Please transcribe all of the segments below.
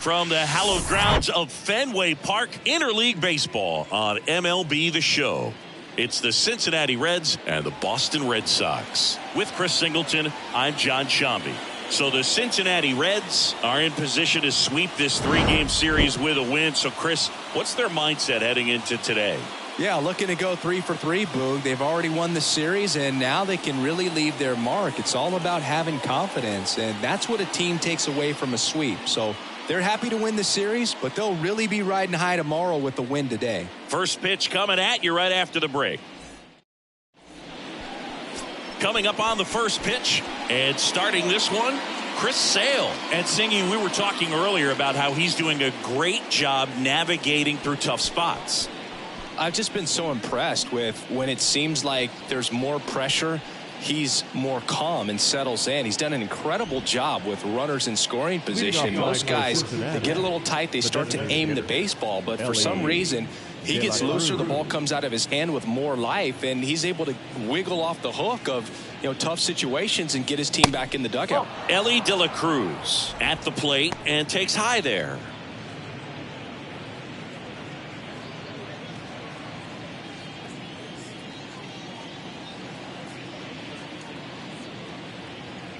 from the hallowed grounds of Fenway Park, interleague baseball on MLB The Show. It's the Cincinnati Reds and the Boston Red Sox. With Chris Singleton, I'm John Shambi. So the Cincinnati Reds are in position to sweep this three-game series with a win. So, Chris, what's their mindset heading into today? Yeah, looking to go 3 for 3, Boog. They've already won the series, and now they can really leave their mark. It's all about having confidence, and that's what a team takes away from a sweep. So they're happy to win the series, but they'll really be riding high tomorrow with the win today. First pitch coming at you right after the break. Coming up on the first pitch, and starting this one, Chris Sale. And Singy, we were talking earlier about how he's doing a great job navigating through tough spots. I've just been so impressed with when it seems like there's more pressure, he's more calm and settles in. He's done an incredible job with runners in scoring position. Most guys, they get a little tight, they start to aim the baseball, but for some reason, he gets looser, the ball comes out of his hand with more life, and he's able to wiggle off the hook of tough situations and get his team back in the dugout. Elly De La Cruz at the plate and takes high there.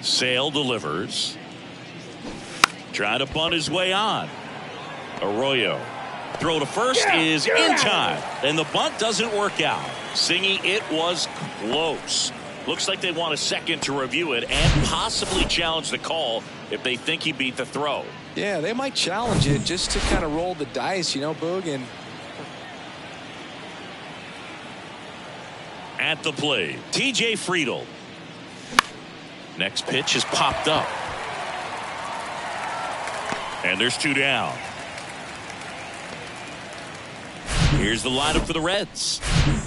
Sale delivers. Trying to bunt his way on. Arroyo. Throw to first is in time. And the bunt doesn't work out. Singy, it was close. Looks like they want a second to review it and possibly challenge the call if they think he beat the throw. Yeah, they might challenge it just to kind of roll the dice, Boog. And at the plate, TJ Friedl. Next pitch is popped up. And there's 2 down. Here's the lineup for the Reds.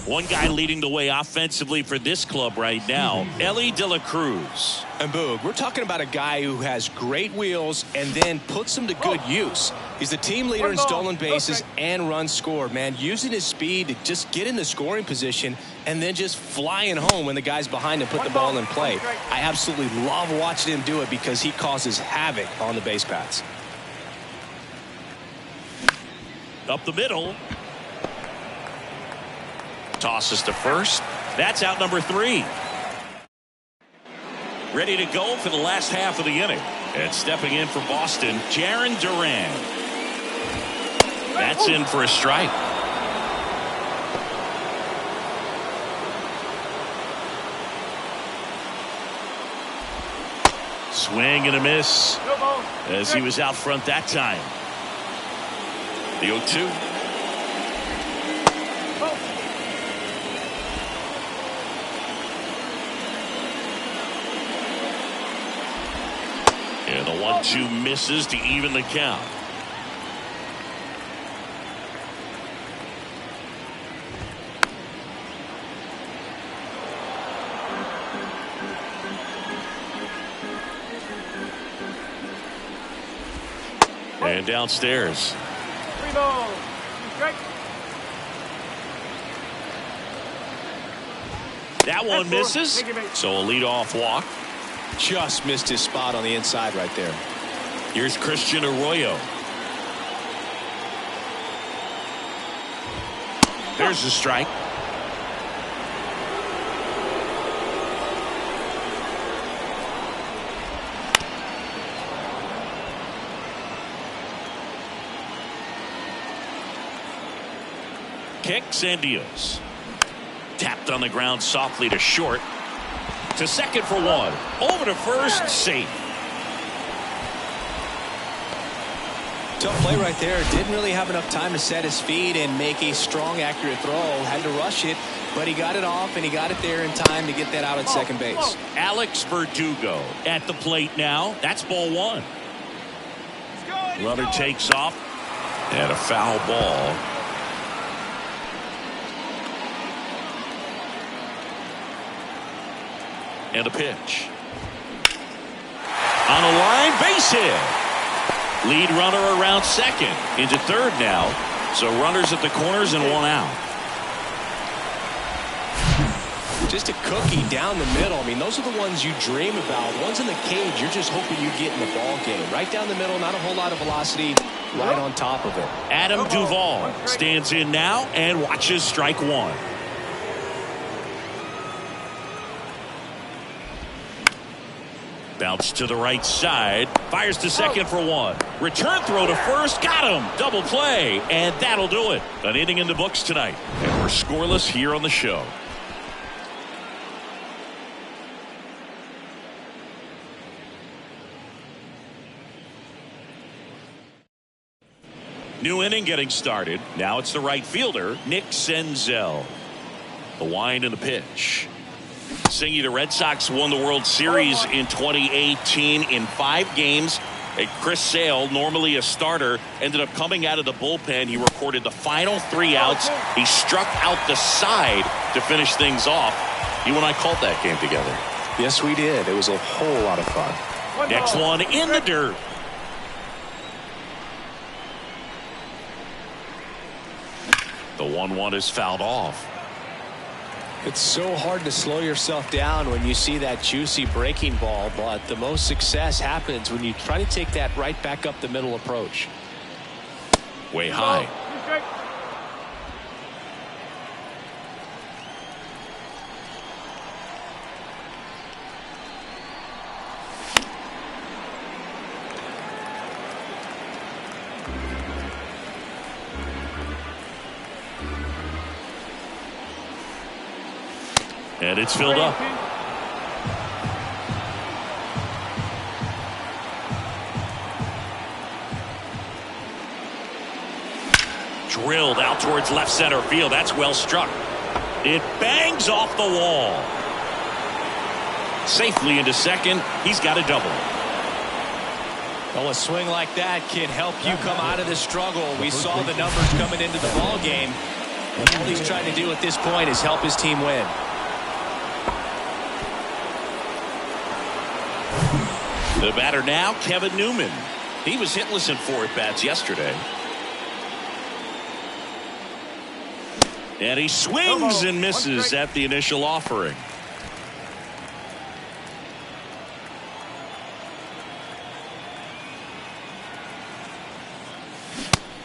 One guy leading the way offensively for this club right now, Elly De La Cruz. And Boog, we're talking about a guy who has great wheels and then puts them to good use. He's the team leader in stolen bases and runs scored, man. Using his speed to just get in the scoring position and then just flying home when the guys behind him put the ball in play. I absolutely love watching him do it because he causes havoc on the base paths. Up the middle. Tosses to first. That's out number 3. Ready to go for the last half of the inning. And stepping in for Boston, Jarren Duran. That's in for a strike. Swing and a miss as he was out front that time. The 0-2. And the 1-2 misses to even the count. And downstairs. That one misses. So a leadoff walk. Just missed his spot on the inside right there. Here's Christian Arroyo. There's the strike. Kicks and deals. Tapped on the ground softly to short. To second for 1. Over to first, safe. Tough play right there. Didn't really have enough time to set his feet and make a strong, accurate throw. Had to rush it, but he got it off and he got it there in time to get that out at second base. Alex Verdugo at the plate now. That's ball 1. Runner takes off. And a foul ball. And a pitch. On a line, base hit. Lead runner around second. Into third now. So runners at the corners and 1 out. Just a cookie down the middle. I mean, those are the ones you dream about. Ones in the cage, you're just hoping you get in the ball game. Right down the middle, not a whole lot of velocity, right on top of it. Adam Duvall stands in now and watches strike one. Bounce to the right side. Fires to second for one. Return throw to first. Got him. Double play. And that'll do it. An inning in the books tonight. And we're scoreless here on the show. New inning getting started. Now it's the right fielder, Nick Senzel. The wind and the pitch. Singy, the Red Sox won the World Series in 2018 in 5 games. And Chris Sale, normally a starter, ended up coming out of the bullpen. He recorded the final 3 outs. He struck out the side to finish things off. You and I called that game together. Yes, we did. It was a whole lot of fun. Next one in the dirt. The 1-1 is fouled off. It's so hard to slow yourself down when you see that juicy breaking ball, but the most success happens when you try to take that right back up the middle approach. Way high. And it's filled up. Drilled out towards left center field. That's well struck. It bangs off the wall. Safely into second. He's got a double. Well, a swing like that can help you come out of the struggle. We saw the numbers coming into the ball game. All he's trying to do at this point is help his team win. The batter now, Kevin Newman. He was hitless in 4 at-bats yesterday. And he swings and misses at the initial offering.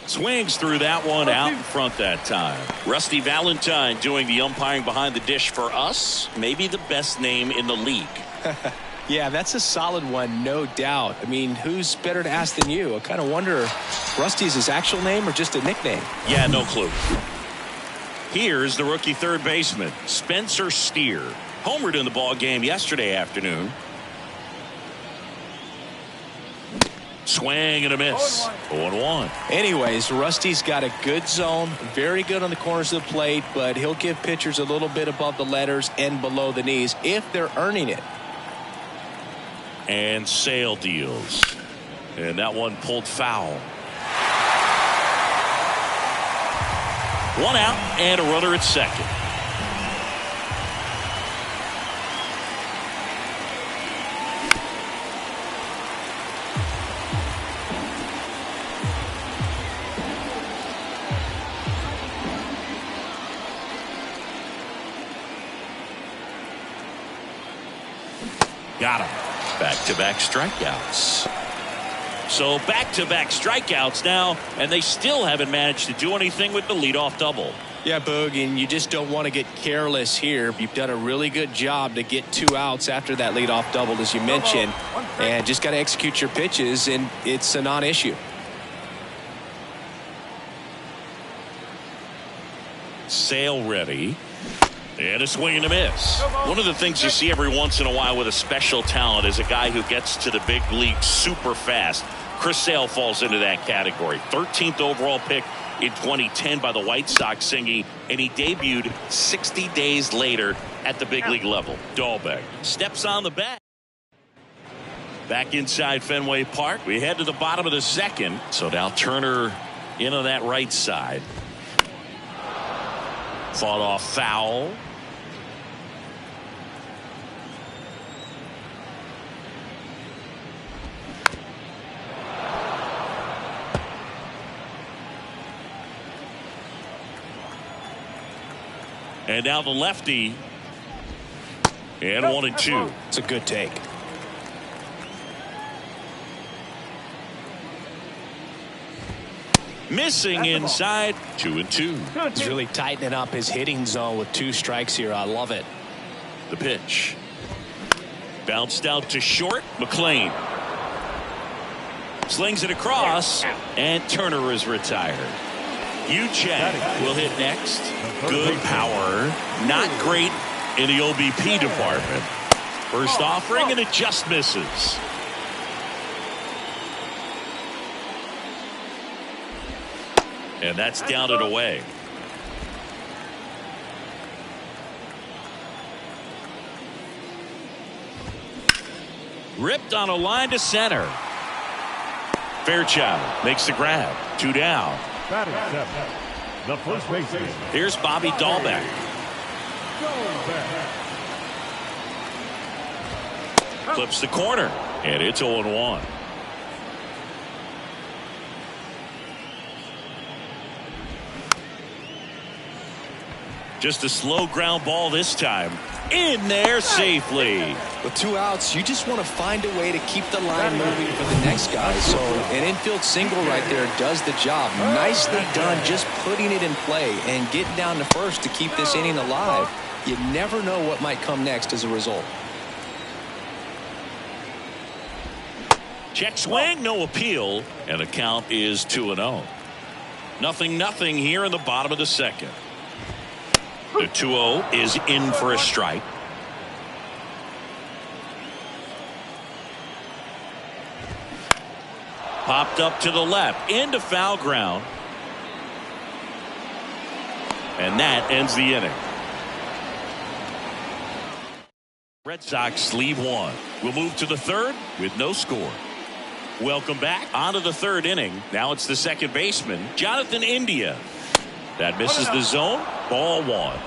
Swings through that one out in front that time. Rusty Valentine doing the umpiring behind the dish for us. Maybe the best name in the league. Yeah, that's a solid one, no doubt. I mean, who's better to ask than you? I kind of wonder, Rusty's his actual name or just a nickname? Yeah, no clue. Here's the rookie third baseman, Spencer Steer. Homered in the ball game yesterday afternoon. Swing and a miss. 0-1. Anyways, Rusty's got a good zone, very good on the corners of the plate, but he'll give pitchers a little bit above the letters and below the knees if they're earning it. And Sale deals. And that one pulled foul. 1 out and a runner at second. Got him. Back-to-back strikeouts. So back-to-back strikeouts now, and they still haven't managed to do anything with the leadoff double. Yeah, Boog, and you just don't want to get careless here. You've done a really good job to get 2 outs after that leadoff double, as you mentioned, and just got to execute your pitches, and it's a non-issue. Sale ready. And a swing and a miss. One of the things you see every once in a while with a special talent is a guy who gets to the big league super fast. Chris Sale falls into that category. 13th overall pick in 2010 by the White Sox, Singy, and he debuted 60 days later at the big league level. Dahlbeck steps on the bat. Back inside Fenway Park. We head to the bottom of the second. So now Turner in on that right side. Fought off foul. And now the lefty And 1-2. It's a good take. Missing inside. 2-2. He's really tightening up his hitting zone with 2 strikes here. I love it. The pitch. Bounced out to short. McLean slings it across, and Turner is retired. Yu Chang will hit next. Good power. Not great in the OBP department. First offering, and it just misses. And that's down and away. Ripped on a line to center. Fairchild makes the grab. 2 down. Batting 7. The first baseman. Here's Bobby Dahlbeck. Clips the corner, and it's 0-1. Just a slow ground ball this time. In there safely. With 2 outs, you just want to find a way to keep the line moving for the next guy. So an infield single right there does the job. Nicely done, just putting it in play and getting down to first to keep this inning alive. You never know what might come next as a result. Check swing, no appeal, and the count is 2-0. 0-0 here in the bottom of the second. The 2-0 is in for a strike. Popped up to the left into foul ground. And that ends the inning. Red Sox leave 1. We'll move to the third with no score. Welcome back onto the third inning. Now it's the second baseman, Jonathan India. That misses the zone. Ball 1.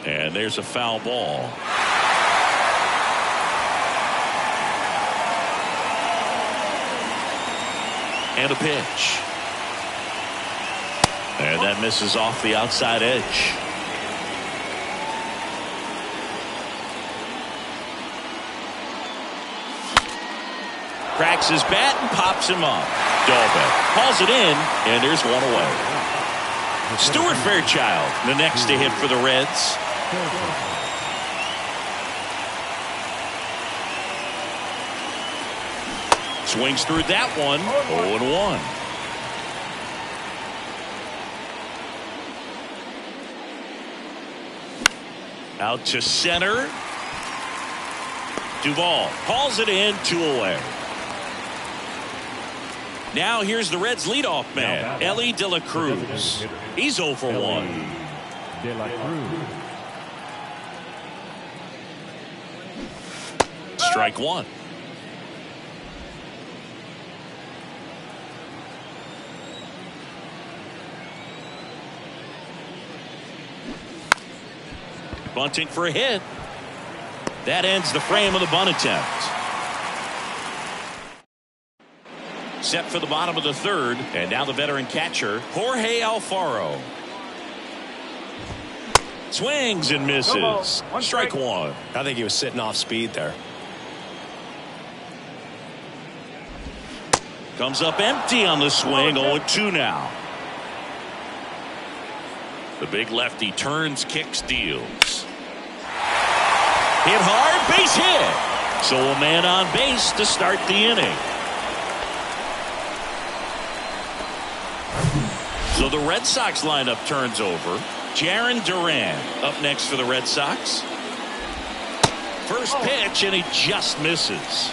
And there's a foul ball. And a pitch. And that misses off the outside edge. Cracks his bat and pops him up. Dahlbeck hauls it in, and there's 1 away. Stuart Fairchild, the next to hit for the Reds. Swings through that one. 0-1. Out to center. Duvall hauls it in. 2 away. Now here's the Reds leadoff man, Elly De La Cruz. He's 0 for 1. De La Cruz. Strike 1. Bunting for a hit. That ends the frame of the bunt attempt. Set for the bottom of the third, and now the veteran catcher, Jorge Alfaro. Swings and misses. Strike 1. I think he was sitting off speed there. Comes up empty on the swing. 0-2 now. The big lefty turns, kicks, deals. Hit hard, base hit. So a man on base to start the inning. So the Red Sox lineup turns over. Jarren Duran up next for the Red Sox. First pitch, and he just misses.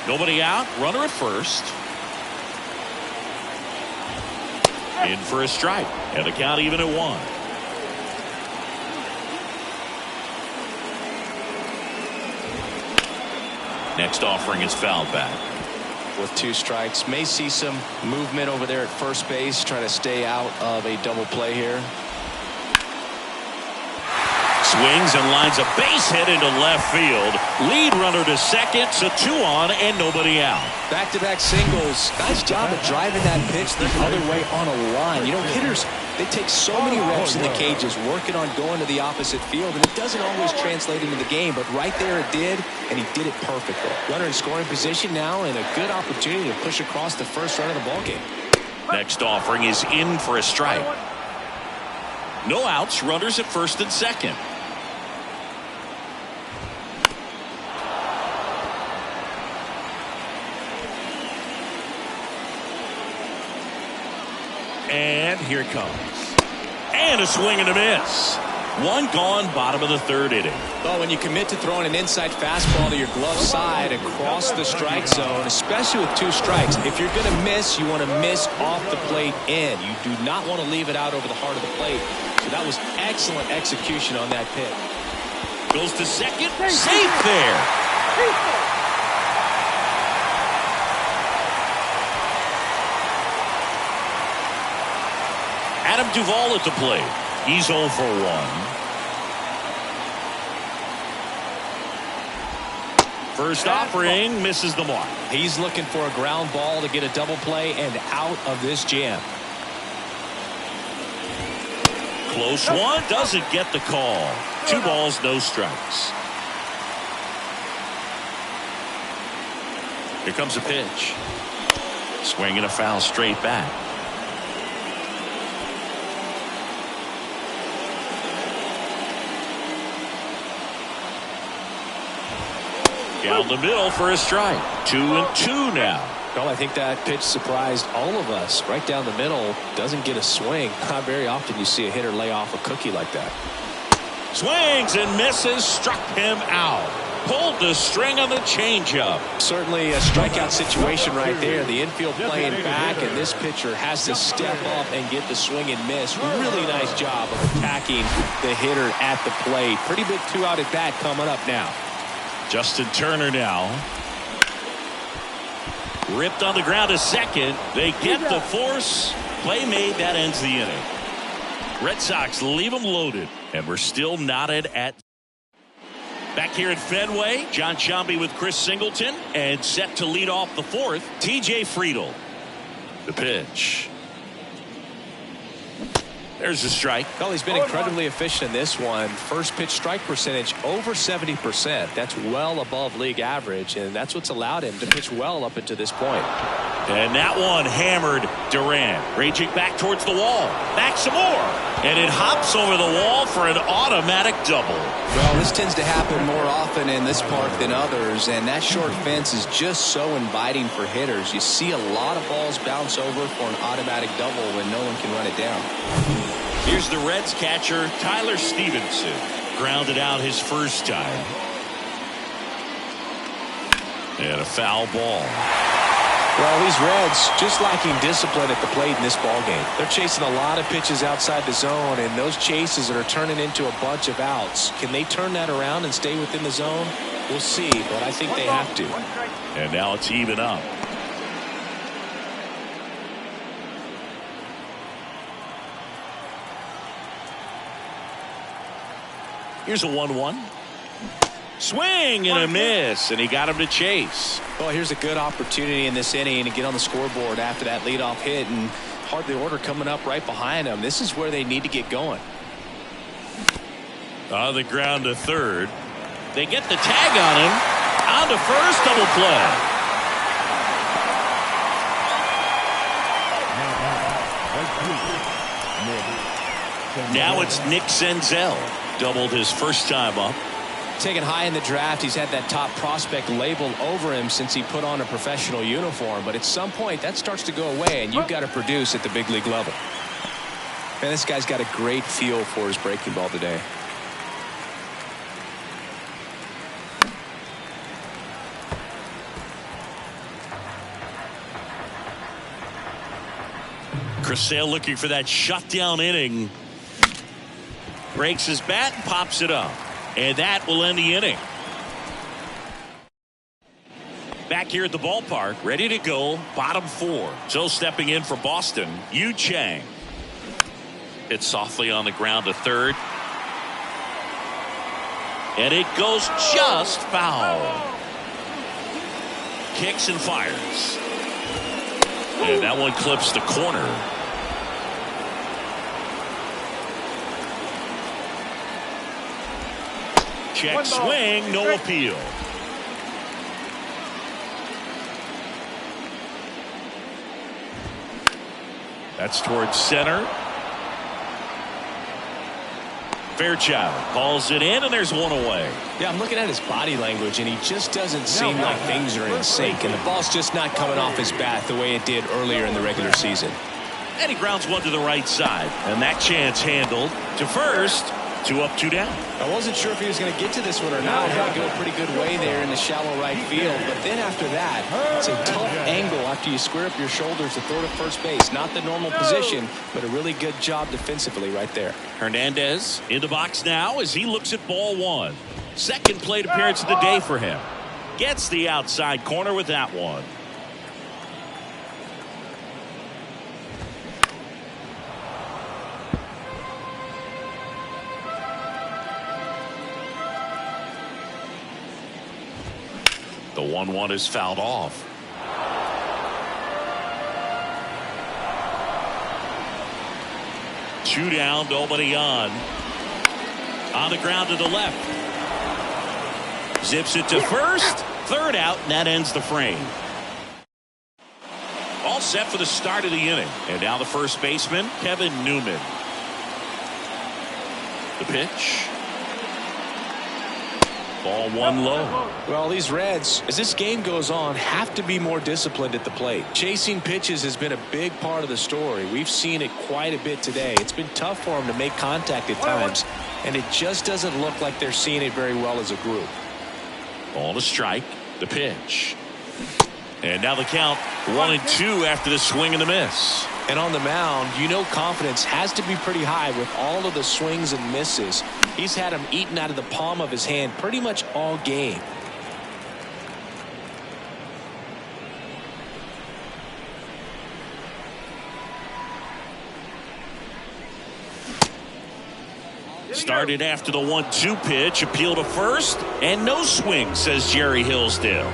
Nobody out, runner at first. In for a strike, and the count even at 1. Next offering is fouled back. With 2 strikes, may see some movement over there at first base, try to stay out of a double play here. Swings and lines a base hit into left field. Lead runner to second, so 2 on and nobody out. Back-to-back singles. Nice job of driving that pitch the other way on a line. You know, hitters, they take so many reps in the cages working on going to the opposite field, and it doesn't always translate into the game, but right there it did, and he did it perfectly. Runner in scoring position now, and a good opportunity to push across the first run of the ballgame. Next offering is in for a strike. No outs, runners at first and second. And here it comes. And a swing and a miss. 1 gone, bottom of the 3rd inning. Well, when you commit to throwing an inside fastball to your glove side across the strike zone, especially with 2 strikes, if you're going to miss, you want to miss off the plate in. You do not want to leave it out over the heart of the plate. So that was excellent execution on that pitch. Goes to second. Safe there. Adam Duvall at the plate. He's 0 for 1. First offering misses the mark. He's looking for a ground ball to get a double play and out of this jam. Close one, doesn't get the call. 2 balls, no strikes. Here comes a pitch. Swing and a foul straight back. Down the middle for a strike. 2-2 now. Well, I think that pitch surprised all of us. Right down the middle, doesn't get a swing. Not very often you see a hitter lay off a cookie like that. Swings and misses, struck him out. Pulled the string on the changeup. Certainly a strikeout situation right there. The infield playing back, and this pitcher has to step up and get the swing and miss. Really nice job of attacking the hitter at the plate. Pretty big 2-out at bat coming up now. Justin Turner now. Ripped on the ground to second. They get the force. Play made. That ends the inning. Red Sox leave them loaded, and we're still knotted at. Back here at Fenway, John Sciambi with Chris Singleton, and set to lead off the 4th, TJ Friedl. The pitch. There's a strike. Well, he's been incredibly efficient in this one. First pitch strike percentage over 70%. That's well above league average, and that's what's allowed him to pitch well up until this point. And that one hammered Duran. Raging back towards the wall. Back some more. And it hops over the wall for an automatic double. Well, this tends to happen more often in this park than others, and that short fence is just so inviting for hitters. You see a lot of balls bounce over for an automatic double when no one can run it down. Here's the Reds catcher, Tyler Stevenson. Grounded out his first time. And a foul ball. Well, these Reds just lacking discipline at the plate in this ballgame. They're chasing a lot of pitches outside the zone, and those chases are turning into a bunch of outs. Can they turn that around and stay within the zone? We'll see, but I think they have to. And now it's even up. Here's a 1-1. Swing and a miss, and he got him to chase. Well, here's a good opportunity in this inning to get on the scoreboard after that leadoff hit, and hardly order coming up right behind them. This is where they need to get going. On the ground to third. They get the tag on him. On to first, double play. Now it's Nick Senzel. Doubled his first time up. Taken high in the draft, he's had that top prospect label over him since he put on a professional uniform. But at some point, that starts to go away, and you've got to produce at the big league level. Man, this guy's got a great feel for his breaking ball today. Chris Sale looking for that shutdown inning. Breaks his bat and pops it up. And that will end the inning. Back here at the ballpark, ready to go, bottom 4. So stepping in for Boston, Yu Chang. Hit softly on the ground to third. And it goes just foul. Kicks and fires. And that one clips the corner. Check swing, no appeal. That's towards center. Fairchild calls it in, and there's one away. Yeah, I'm looking at his body language, and he just doesn't seem like things are in sync, and the ball's just not coming off his bat the way it did earlier in the regular season. And he grounds one to the right side, and that chance handled to first. 2 up, 2 down. I wasn't sure if he was going to get to this one or not. Had to go a pretty good way there in the shallow right field. But then after that, it's a tough angle after you square up your shoulders to throw to first base. Not the normal position, but a really good job defensively right there. Hernandez in the box now as he looks at ball 1. Second plate appearance of the day for him. Gets the outside corner with that one. The 1-1 is fouled off. Two down, nobody on. On the ground to the left. Zips it to first. Third out, and that ends the frame. All set for the start of the inning. And now the first baseman, Kevin Newman. The pitch. Ball 1 low. Well, these Reds, as this game goes on, have to be more disciplined at the plate. Chasing pitches has been a big part of the story. We've seen it quite a bit today. It's been tough for them to make contact at times, and it just doesn't look like they're seeing it very well as a group. Ball to strike. The pitch. And now the count 1-2 after the swing and the miss. And on the mound, you know confidence has to be pretty high with all of the swings and misses. He's had them eaten out of the palm of his hand pretty much all game. Started after the 1-2 pitch, appeal to first, and no swing, says Jerry Hillsdale.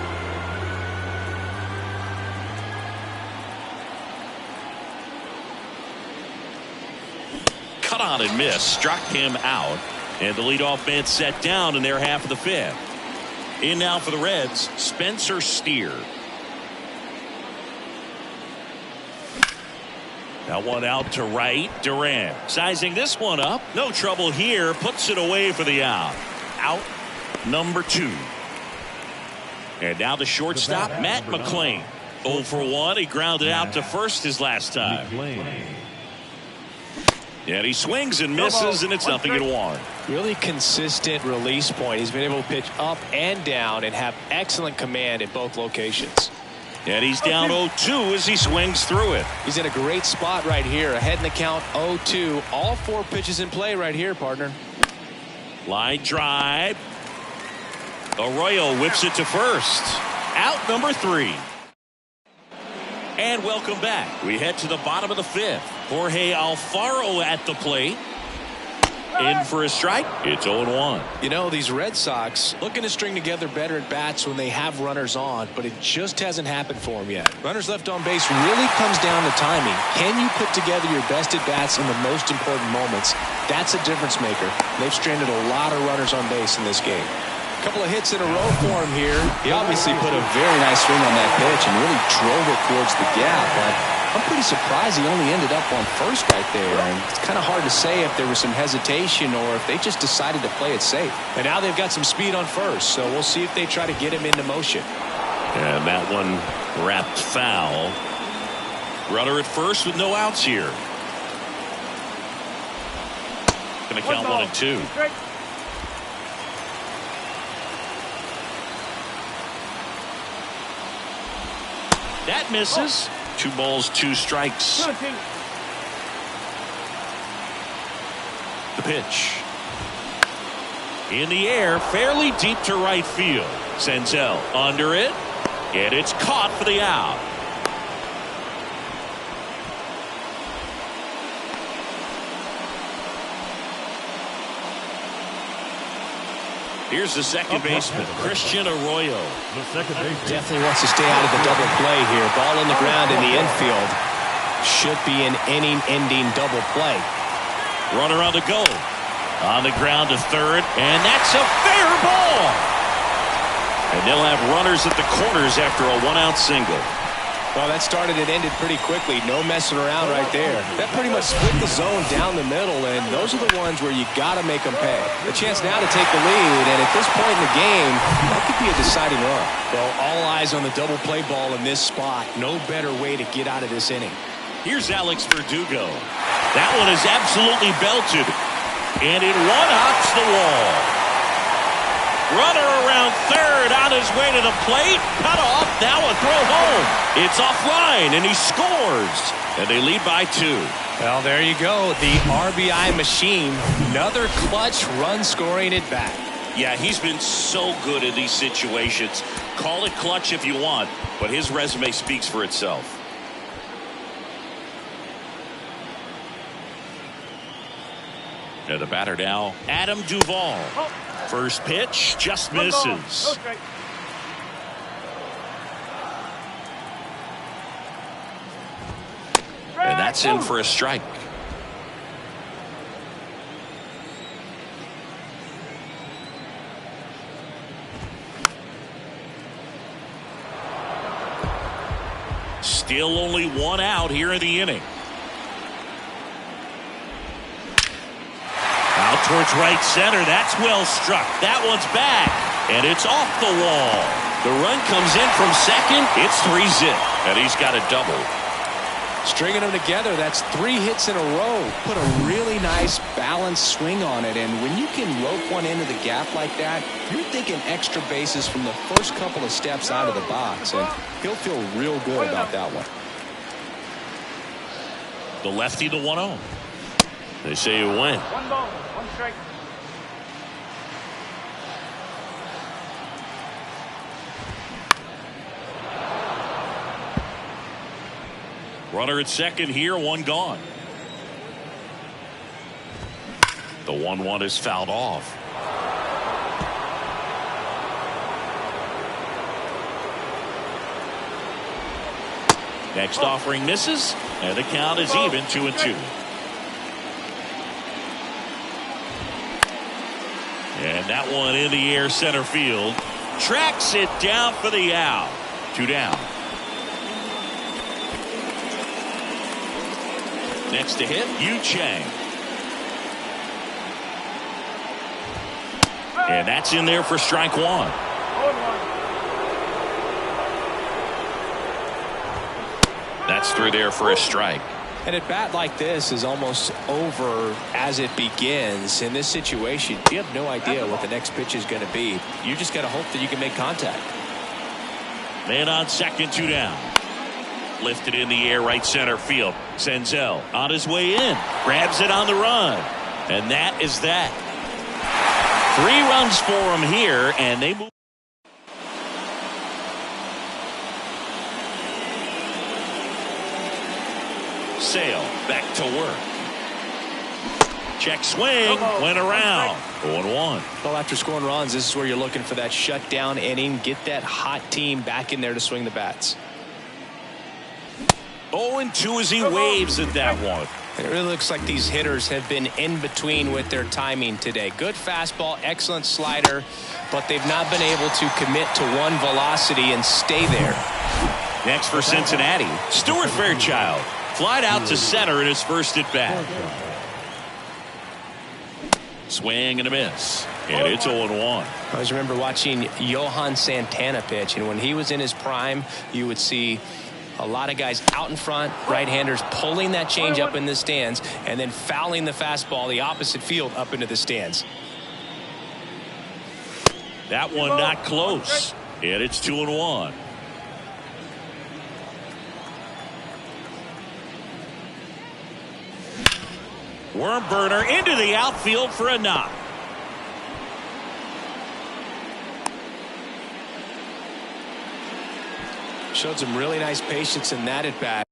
Cut on and miss, struck him out, and the leadoff man set down in their half of the 5th. In now for the Reds, Spencer Steer. That one out to right. Duran sizing this one up. No trouble here. Puts it away for the out. Out number 2. And now the shortstop, Matt McLain. 0 for 1. He grounded out to first his last time. And he swings and misses, and it's 0-1. Really consistent release point. He's been able to pitch up and down and have excellent command at both locations. And he's down 0-2 as he swings through it. He's in a great spot right here. Ahead in the count 0-2. All 4 pitches in play right here, partner. Line drive. Arroyo whips it to first. Out number 3. And welcome back. We head to the bottom of the 5th. Jorge Alfaro at the plate. In for a strike. It's 0-1. You know, these Red Sox looking to string together better at bats when they have runners on, but it just hasn't happened for them yet. Runners left on base really comes down to timing. Can you put together your best at bats in the most important moments? That's a difference maker. They've stranded a lot of runners on base in this game. A couple of hits in a row for him here. He obviously put a very nice swing on that pitch and really drove it towards the gap, but I'm pretty surprised he only ended up on first right there. And it's kind of hard to say if there was some hesitation or if they just decided to play it safe. And now they've got some speed on first, so we'll see if they try to get him into motion. And that one wrapped foul. Runner at first with no outs here. Going to count 1-2. That misses. 2 balls, 2 strikes. The pitch. In the air, fairly deep to right field. Senzel under it. And it's caught for the out. Here's the second baseman, Christian Arroyo. The second baseman. Definitely wants to stay out of the double play here. Ball on the ground in the infield. Should be an inning-ending double play. Runner on the go. On the ground to third, and that's a fair ball. And they'll have runners at the corners after a one-out single. Well, that started and ended pretty quickly. No messing around right there. That pretty much split the zone down the middle, and those are the ones where you got to make them pay. A chance now to take the lead, and at this point in the game, that could be a deciding run. Well, all eyes on the double play ball in this spot. No better way to get out of this inning. Here's Alex Verdugo. That one is absolutely belted, and it one-hops the wall. Runner around third on his way to the plate. Cut off. Now a throw home. It's offline, and he scores. And they lead by 2. Well, there you go. The RBI machine. Another clutch run scoring at bat. Yeah, he's been so good in these situations. Call it clutch if you want, but his resume speaks for itself. And the batter now, Adam Duvall. First pitch just misses. And that's in for a strike. Still only one out here in the inning. Out towards right center. That's well struck. That one's back. And it's off the wall. The run comes in from second. It's 3-zip. And he's got a double. Stringing them together, that's 3 hits in a row. Put a really nice balanced swing on it. And when you can rope one into the gap like that, you're thinking extra bases from the first couple of steps out of the box. And he'll feel real good about that one. The lefty, the 1-0. They say you win. 1 ball, 1 strike. Runner at second here, 1 gone. The 1-1 is fouled off. Next offering misses, and the count is even 2-2. And that one in the air center field. Tracks it down for the out. 2 down. Next to hit, Yu Chang. And that's in there for strike 1. That's through there for a strike. And at bat like this is almost over as it begins. In this situation, you have no idea what the next pitch is going to be. You just got to hope that you can make contact. Man on second, 2 down. Lifted in the air, right center field. Senzel on his way in. Grabs it on the run. And that is that. 3 runs for him here, and they move. Sale back to work. Check swing. Went around. 0-1. Well, after scoring runs, this is where you're looking for that shutdown inning. Get that hot team back in there to swing the bats. 0-2 as he waves at that one. It really looks like these hitters have been in between with their timing today. Good fastball, excellent slider, but they've not been able to commit to one velocity and stay there. Next for Cincinnati, Stuart Fairchild. Flied out to center in his first at bat. Swing and a miss. And it's 0-1. I always remember watching Johan Santana pitch, and when he was in his prime, you would see a lot of guys out in front, right-handers pulling that change up in the stands and then fouling the fastball the opposite field up into the stands. That one not close. And it's 2-1. Worm burner into the outfield for a knock. Showed some really nice patience in that at bat.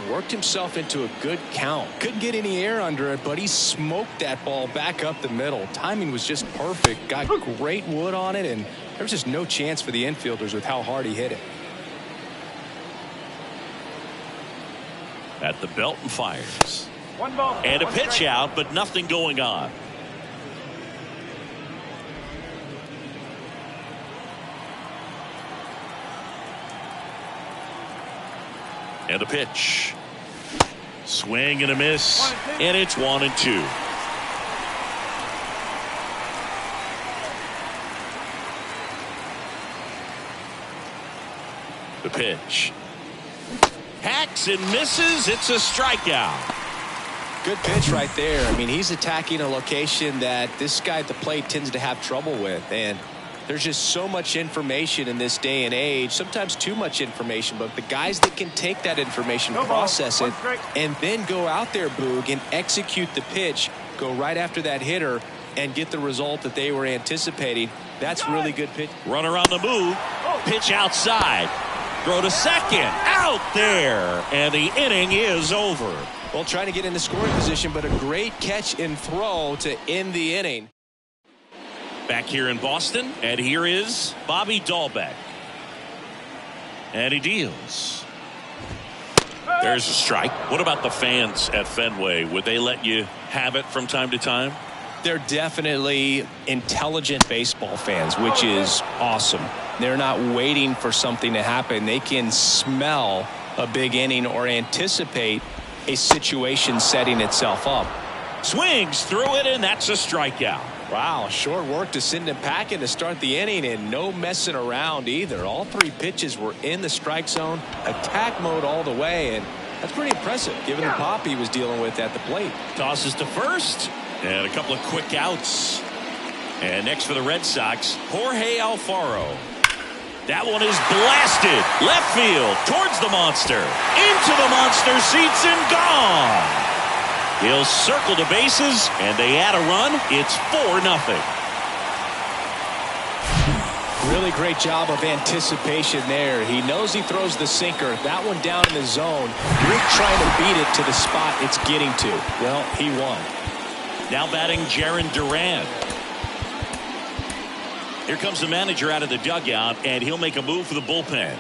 Worked himself into a good count. Couldn't get any air under it, but he smoked that ball back up the middle. Timing was just perfect. Got great wood on it, and there was just no chance for the infielders with how hard he hit it. At the belt and fires. And a pitch out, but nothing going on. And a pitch. Swing and a miss. And it's 1-2. The pitch. Hacks and misses. It's a strikeout. Good pitch right there. I mean, he's attacking a location that this guy at the plate tends to have trouble with. And there's just so much information in this day and age, sometimes too much information, but the guys that can take that information, process it, and then go out there, Boog, and execute the pitch, go right after that hitter, and get the result that they were anticipating, that's really good pitch. Runner on the move. Pitch outside. Throw to second. Out there. And the inning is over. Well, trying to get into scoring position, but a great catch and throw to end the inning. Back here in Boston, and here is Bobby Dahlbeck. And he deals. There's a strike. What about the fans at Fenway? Would they let you have it from time to time? They're definitely intelligent baseball fans, which is awesome. They're not waiting for something to happen. They can smell a big inning or anticipate a situation setting itself up. Swings through it, and that's a strikeout. Wow, short work to send him packing to start the inning, and no messing around either. All three pitches were in the strike zone, attack mode all the way, and that's pretty impressive given the pop he was dealing with at the plate. Tosses to first, and a couple of quick outs. And next for the Red Sox, Jorge Alfaro. That one is blasted left field towards the monster, into the monster seats and gone. He'll circle the bases, and they add a run. It's 4-0. Really great job of anticipation there. He knows he throws the sinker. That one down in the zone. You're trying to beat it to the spot it's getting to. Well, he won. Now batting Jarren Duran. Here comes the manager out of the dugout, and he'll make a move for the bullpen.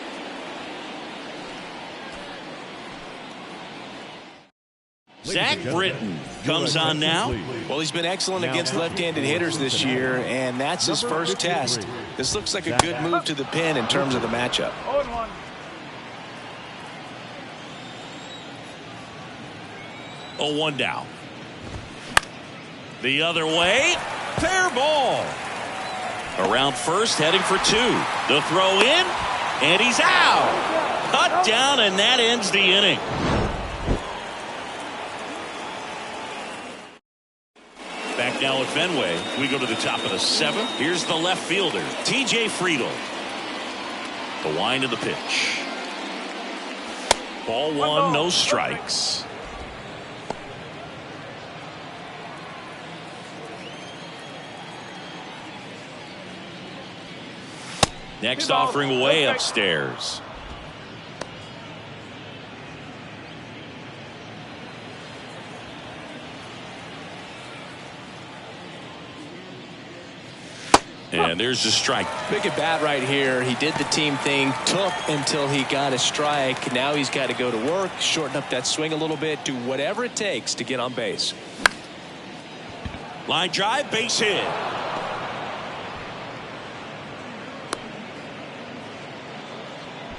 Zach Britton comes on now. Well, he's been excellent against left-handed hitters this year, and that's his first test. This looks like a good move to the pin in terms of the matchup. 0-1 down. The other way. Fair ball. Around first, heading for two. The throw in, and he's out. Cut down, and that ends the inning. Back now at Fenway, we go to the top of the seventh. Here's the left fielder, TJ Friedl. The wind of the pitch. Ball one, no strikes. Next offering way upstairs. And there's the strike. Big at bat right here. He did the team thing, took until he got a strike. Now he's got to go to work, shorten up that swing a little bit, do whatever it takes to get on base. Line drive, base hit.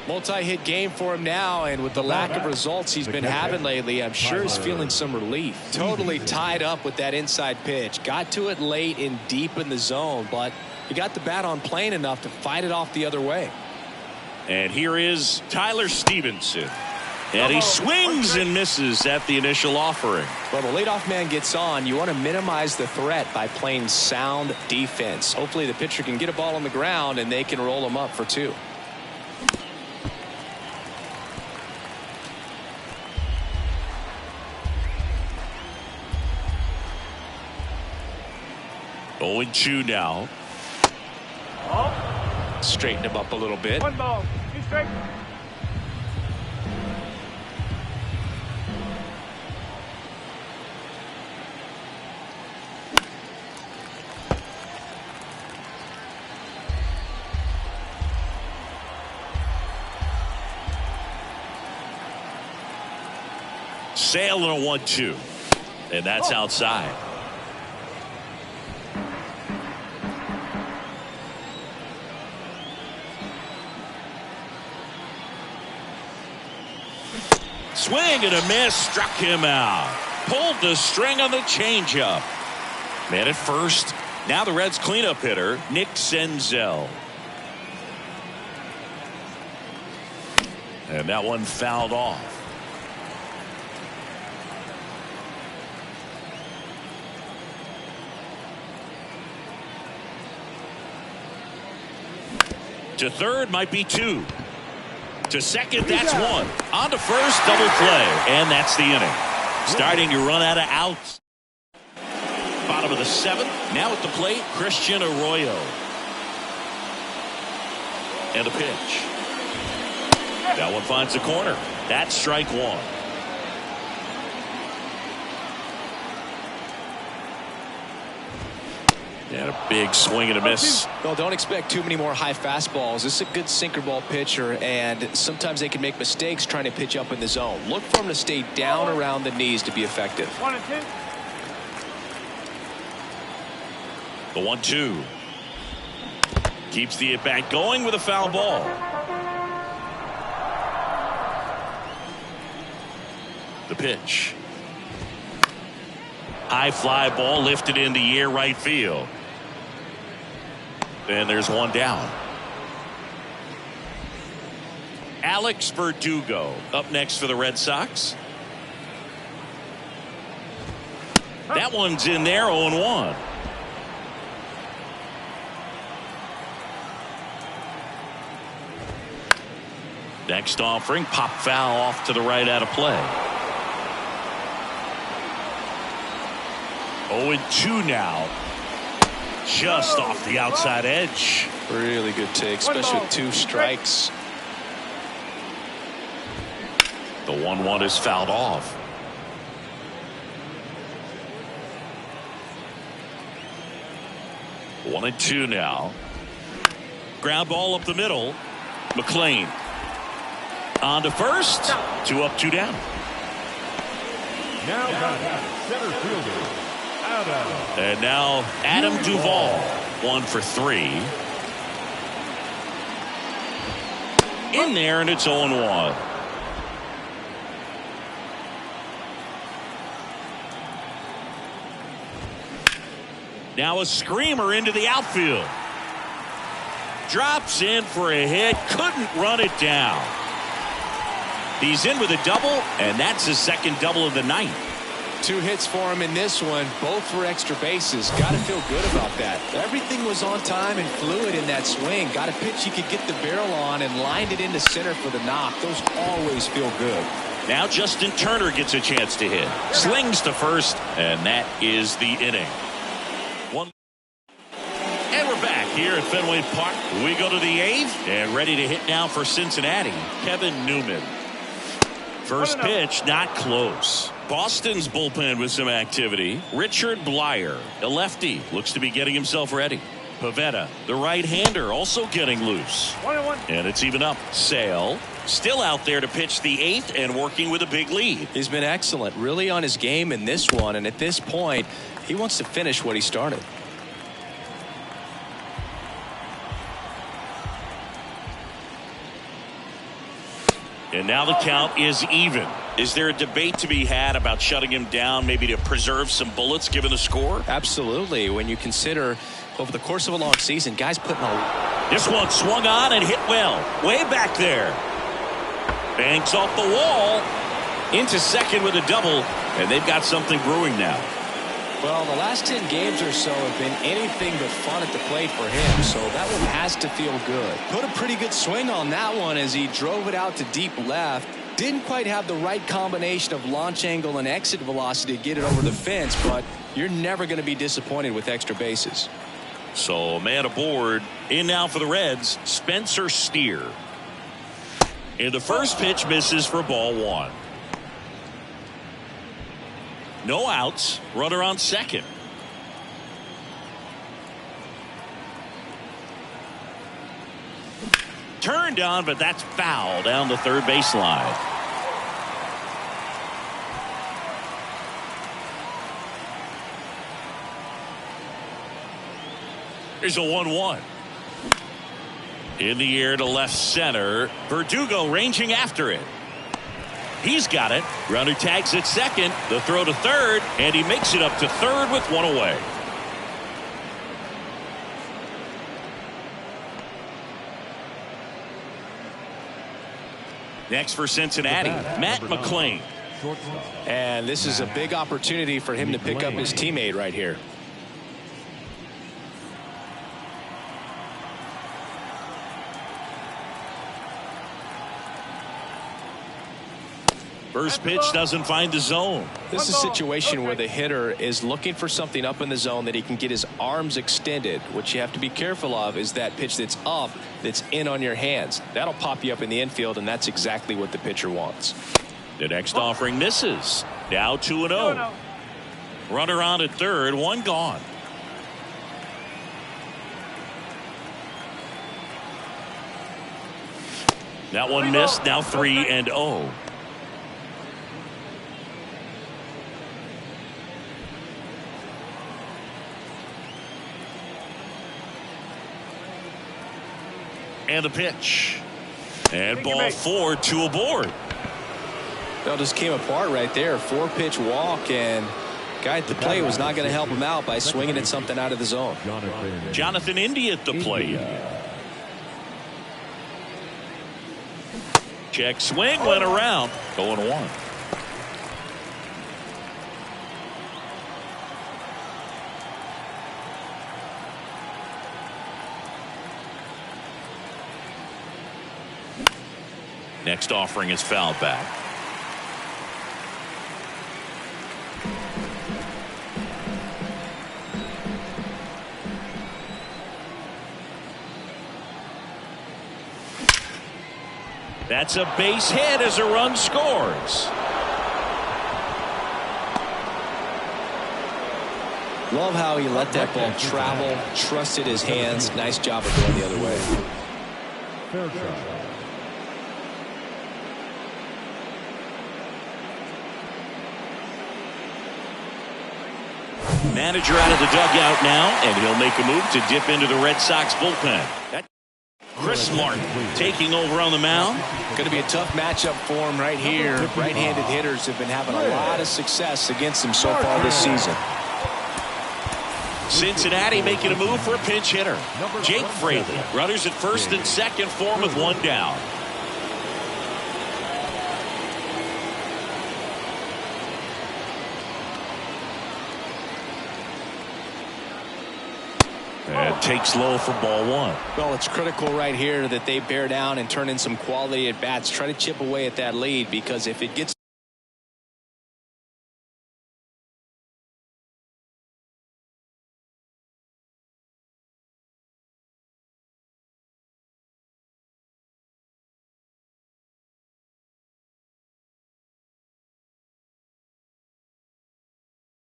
Multi-hit game for him now, and with the lack of results he's been having lately, I'm sure he's feeling some relief. Totally tied up with that inside pitch. Got to it late and deep in the zone, but he got the bat on plane enough to fight it off the other way. And here is Tyler Stevenson. And he swings and misses at the initial offering. Well, the leadoff man gets on. You want to minimize the threat by playing sound defense. Hopefully the pitcher can get a ball on the ground and they can roll him up for two. Oh, and 2 now. Straighten him up a little bit. One ball. He's straight. Sale and a 1-2. And that's outside. Swing and a miss, struck him out. Pulled the string on the changeup. Man at first. Now the Reds cleanup hitter, Nick Senzel. And that one fouled off. To third might be 2. To second, that's 1. On to first, double play. And that's the inning. Starting to run out of outs. Bottom of the 7th. Now at the plate, Christian Arroyo. And a pitch. That one finds the corner. That's strike 1. And a big swing and a miss. Well, don't expect too many more high fastballs. This is a good sinker ball pitcher, and sometimes they can make mistakes trying to pitch up in the zone. Look for him to stay down around the knees to be effective. 1 and 2. The 1-2. Keeps the at-bat going with a foul ball. The pitch. High fly ball lifted in the air right field. And there's one down. Alex Verdugo up next for the Red Sox. That one's in there, 0-1. Next offering, pop foul off to the right out of play. 0-2 now. Just off the outside edge. Really good take, especially with 2 strikes. The 1-1 is fouled off. One and 2 now. Ground ball up the middle. McLean. On to first. 2 up, 2 down. Now center fielder. And now Adam Duvall, 1 for 3. In there, and it's 0-1. Now a screamer into the outfield. Drops in for a hit, couldn't run it down. He's in with a double, and that's his second double of the night. 2 hits for him in this one, both for extra bases. Got to feel good about that. Everything was on time and fluid in that swing. Got a pitch he could get the barrel on and lined it into center for the knock. Those always feel good. Now Justin Turner gets a chance to hit. Slings to first, and that is the inning. And we're back here at Fenway Park. We go to the 8th, and ready to hit now for Cincinnati, Kevin Newman. First pitch, not close. Boston's bullpen with some activity. Richard Blyer, a lefty, looks to be getting himself ready. Pivetta, the right-hander, also getting loose. 1-1. And it's even up. Sale, still out there to pitch the 8th and working with a big lead. He's been excellent, really on his game in this one, and at this point, he wants to finish what he started. And now the count is even. Is there a debate to be had about shutting him down, maybe to preserve some bullets given the score? Absolutely. When you consider over the course of a long season, guys putting a... This one swung on and hit well. Way back there. Banks off the wall. Into second with a double. And they've got something brewing now. Well, the last 10 games or so have been anything but fun at the plate for him, so that one has to feel good. Put a pretty good swing on that one as he drove it out to deep left. Didn't quite have the right combination of launch angle and exit velocity to get it over the fence, but you're never going to be disappointed with extra bases. So, man aboard. In now for the Reds, Spencer Steer. And the first pitch misses for ball 1. No outs. Runner on second. Turned on, but that's foul down the third baseline. Here's a 1-1. In the air to left center. Verdugo ranging after it. He's got it. Runner tags at second. The throw to third. And he makes it up to third with one away. Next for Cincinnati, Matt McLain. And this is a big opportunity for him to pick up his teammate right here. First pitch doesn't find the zone. This is a situation where the hitter is looking for something up in the zone that he can get his arms extended. What you have to be careful of is that pitch that's up, that's in on your hands. That'll pop you up in the infield, and that's exactly what the pitcher wants. The next offering misses. Now 2-0. Runner on at third, one gone. That one missed. Now 3-0. And the pitch. And ball 4, 2 aboard. Well, just came apart right there. 4-pitch walk, and guy at the plate was not going to help him out by swinging at something out of the zone. Jonathan India at the plate. Check swing, went around. 0-1. Next offering is fouled back. That's a base hit as a run scores. Love how he let that ball travel, trusted his hands. Nice job of going the other way. Fair shot. Manager out of the dugout now, and he'll make a move to dip into the Red Sox bullpen. Chris Martin taking over on the mound. Going to be a tough matchup for him right here. Right-handed hitters have been having a lot of success against him so far this season. Cincinnati making a move for a pinch hitter. Jake Fraley. Runners at first and second for him with one down. And takes low for ball 1. Well, it's critical right here that they bear down and turn in some quality at bats. Try to chip away at that lead, because if it gets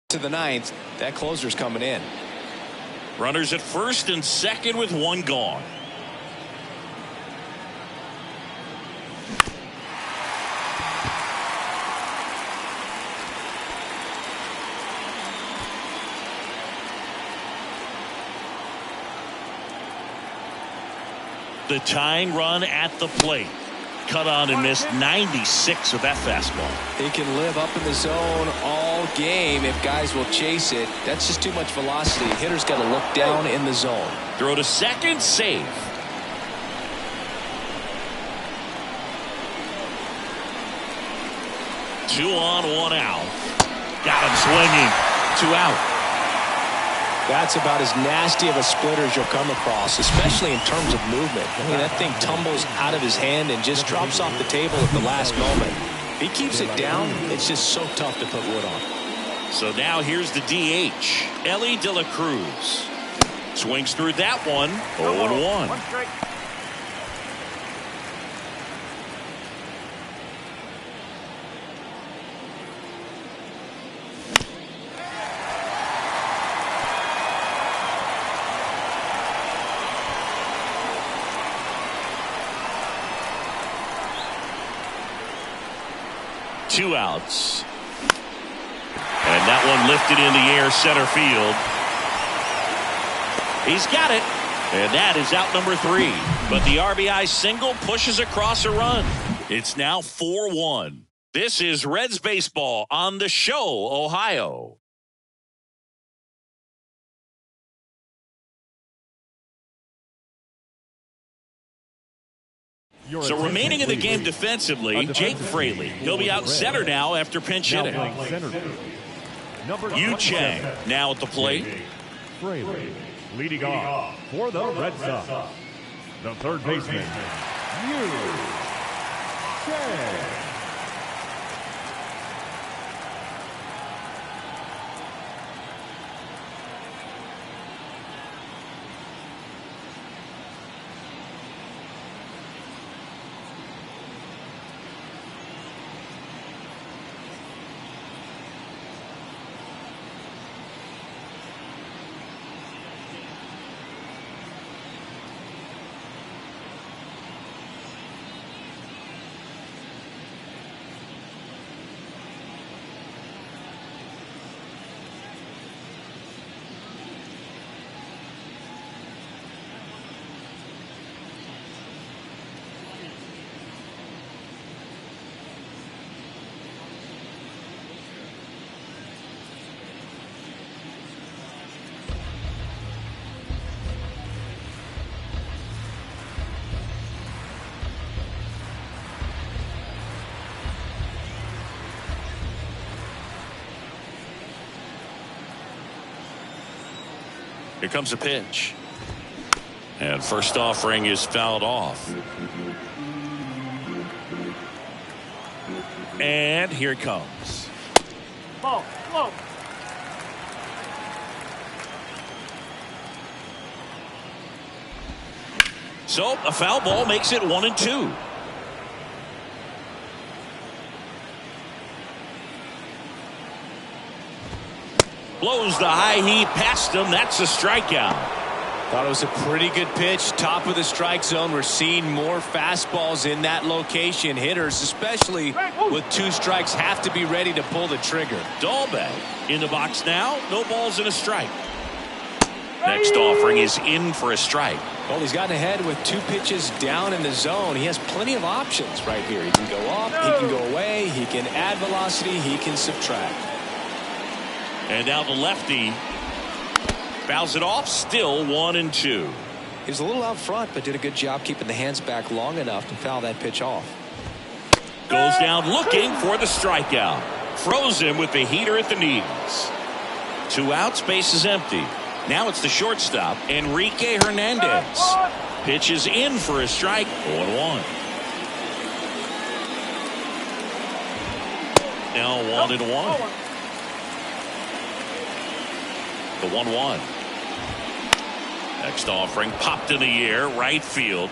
to the ninth, that closer's coming in. Runners at first and second with one gone. The tying run at the plate. Cut on and missed 96 with that fastball. He can live up in the zone all game if guys will chase it. That's just too much velocity. Hitter's got to look down in the zone. Throw to second, safe. Two on, one out. Got him swinging. 2 out. That's about as nasty of a splitter as you'll come across, especially in terms of movement. I mean, that thing tumbles out of his hand and just drops off the table at the last moment. If he keeps it down, it's just so tough to put wood on. So now here's the DH, Elly De La Cruz. Swings through that one. 0-1. Two outs. And that one lifted in the air, center field. He's got it. And that is out number 3. But the RBI single pushes across a run. It's now 4-1. This is Reds baseball on the Show, Ohio. So remaining in the game defensively, Jake Fraley. He'll be out center now after pinch hitting. Yu Chang now at the plate. Fraley leading off for the Red Sox, the third baseman, Yu Chang. Here comes a pitch. And first offering is fouled off. And here it comes. Ball, whoa. So a foul ball makes it 1-2. Blows the high heat past him. That's a strikeout. Thought it was a pretty good pitch. Top of the strike zone. We're seeing more fastballs in that location. Hitters, especially with 2 strikes, have to be ready to pull the trigger. Dahlbeck in the box now. No balls and a strike. Next offering is in for a strike. Well, he's gotten ahead with 2 pitches down in the zone. He has plenty of options right here. He can go up, he can go away, he can add velocity, he can subtract. And now the lefty fouls it off. Still 1-2. He was a little out front, but did a good job keeping the hands back long enough to foul that pitch off. Goes down looking for the strikeout. Froze him with the heater at the knees. 2 outs, base is empty. Now it's the shortstop, Enrique Hernandez. Pitches in for a strike. 0-1. Now 1-1. The 1-1. Next offering popped in the air, right field.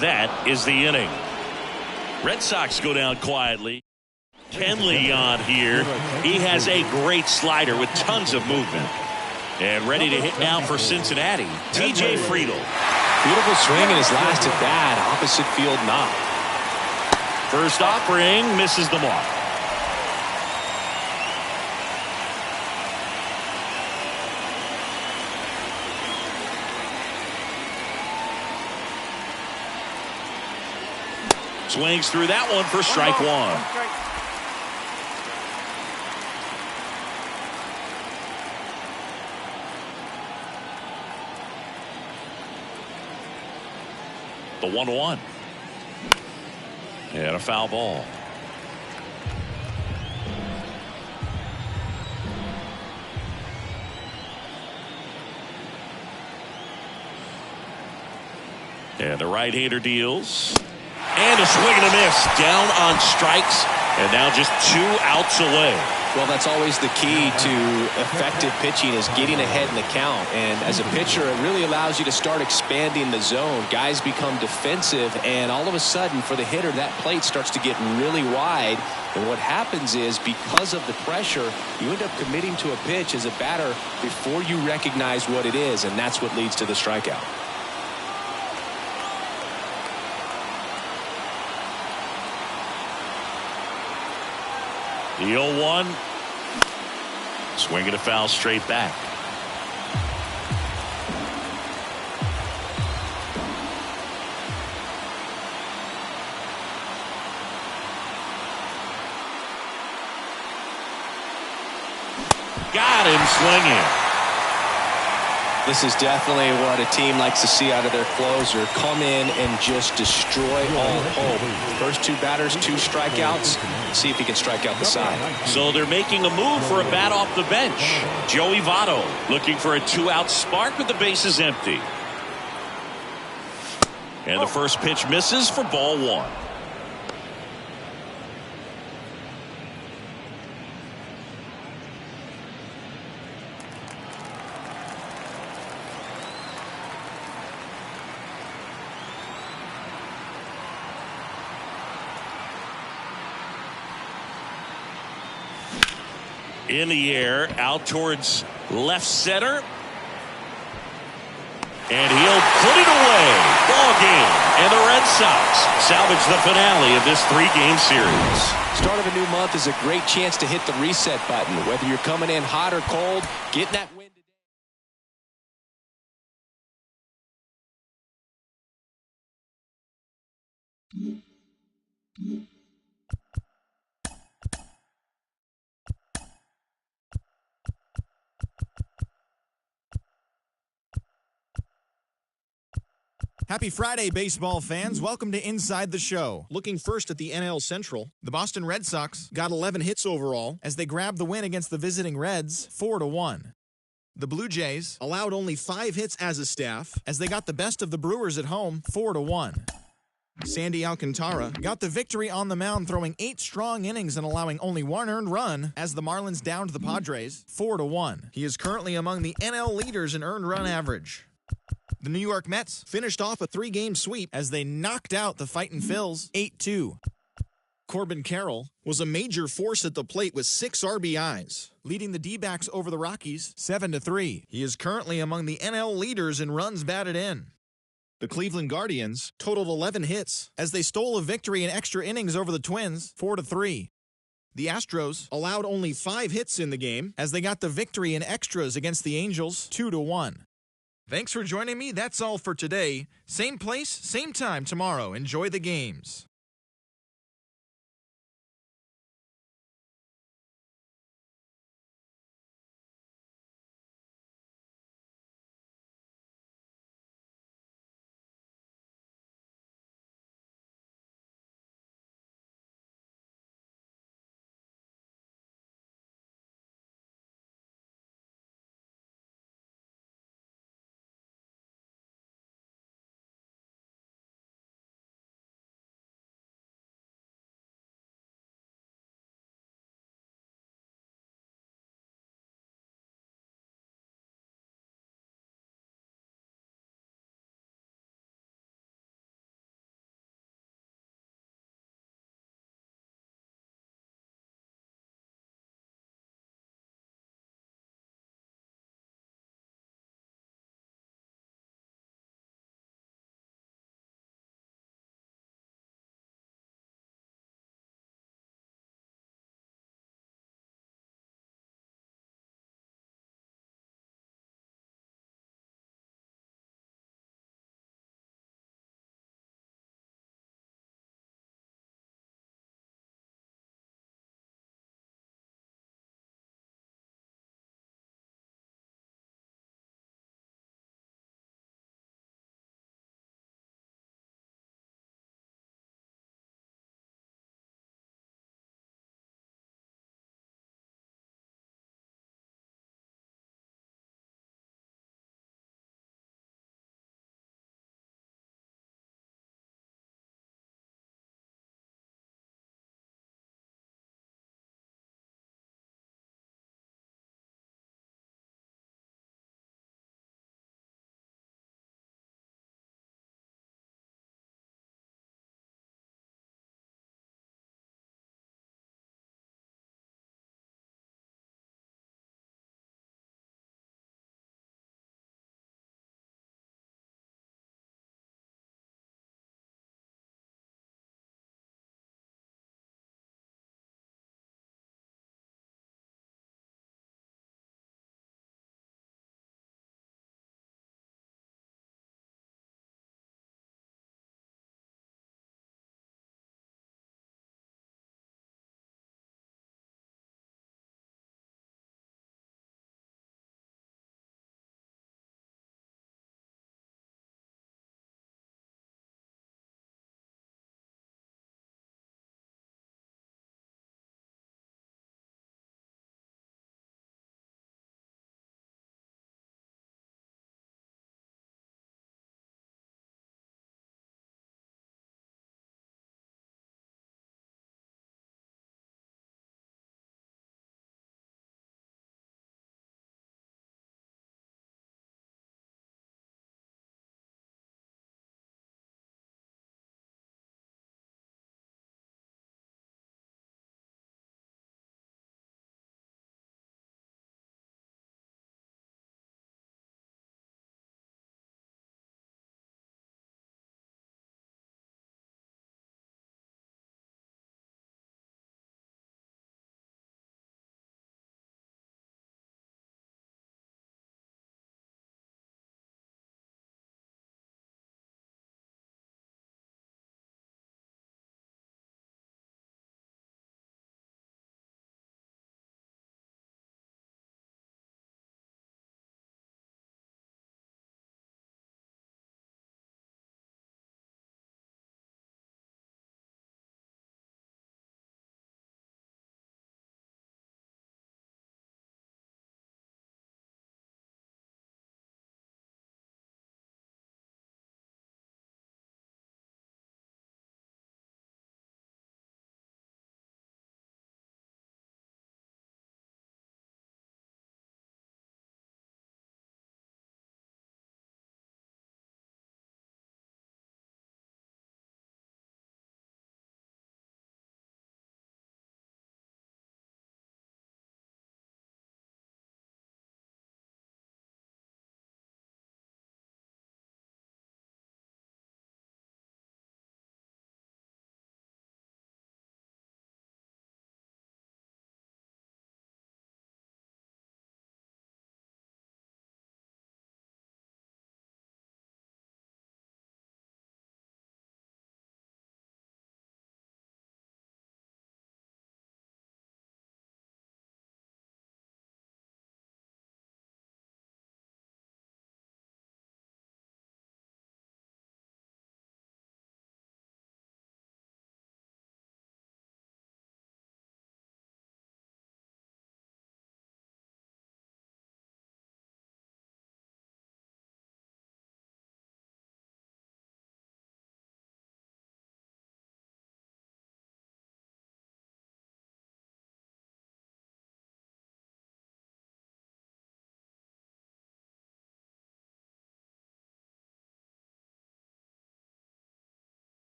That is the inning. Red Sox go down quietly. Kenley on here. He has a great slider with tons of movement. And ready to hit now for Cincinnati, TJ Friedl. Beautiful swing in his last at bat. Opposite field knock. First offering misses the mark. Swings through that one for strike 1. The 1-1. And a foul ball. And the right-hander deals. And a swing and a miss. Down on strikes. And now just 2 outs away. Well, that's always the key to effective pitching, is getting ahead in the count. And as a pitcher, it really allows you to start expanding the zone. Guys become defensive, and all of a sudden, for the hitter, that plate starts to get really wide. And what happens is, because of the pressure, you end up committing to a pitch as a batter before you recognize what it is, and that's what leads to the strikeout. The 0-1. Swinging a foul straight back. Got him swinging. This is definitely what a team likes to see out of their closer. Come in and just destroy all hope. First 2 batters, 2 strikeouts. See if he can strike out the side. So they're making a move for a bat off the bench. Joey Votto looking for a 2-out spark with the bases empty. And the first pitch misses for ball 1. In the air, out towards left center. And he'll put it away. Ball game. And the Red Sox salvage the finale of this 3-game series. Start of a new month is a great chance to hit the reset button. Whether you're coming in hot or cold, getting that win today. Happy Friday, baseball fans. Welcome to Inside the Show. Looking first at the NL Central, the Boston Red Sox got 11 hits overall as they grabbed the win against the visiting Reds 4-1. The Blue Jays allowed only 5 hits as a staff as they got the best of the Brewers at home 4-1. Sandy Alcantara got the victory on the mound, throwing 8 strong innings and allowing only 1 earned run as the Marlins downed the Padres 4-1. He is currently among the NL leaders in earned run average. The New York Mets finished off a 3-game sweep as they knocked out the Fightin' Phils 8-2. Corbin Carroll was a major force at the plate with 6 RBIs, leading the D-backs over the Rockies 7-3. He is currently among the NL leaders in runs batted in. The Cleveland Guardians totaled 11 hits as they stole a victory in extra innings over the Twins 4-3. The Astros allowed only 5 hits in the game as they got the victory in extras against the Angels 2-1. Thanks for joining me. That's all for today. Same place, same time tomorrow. Enjoy the games.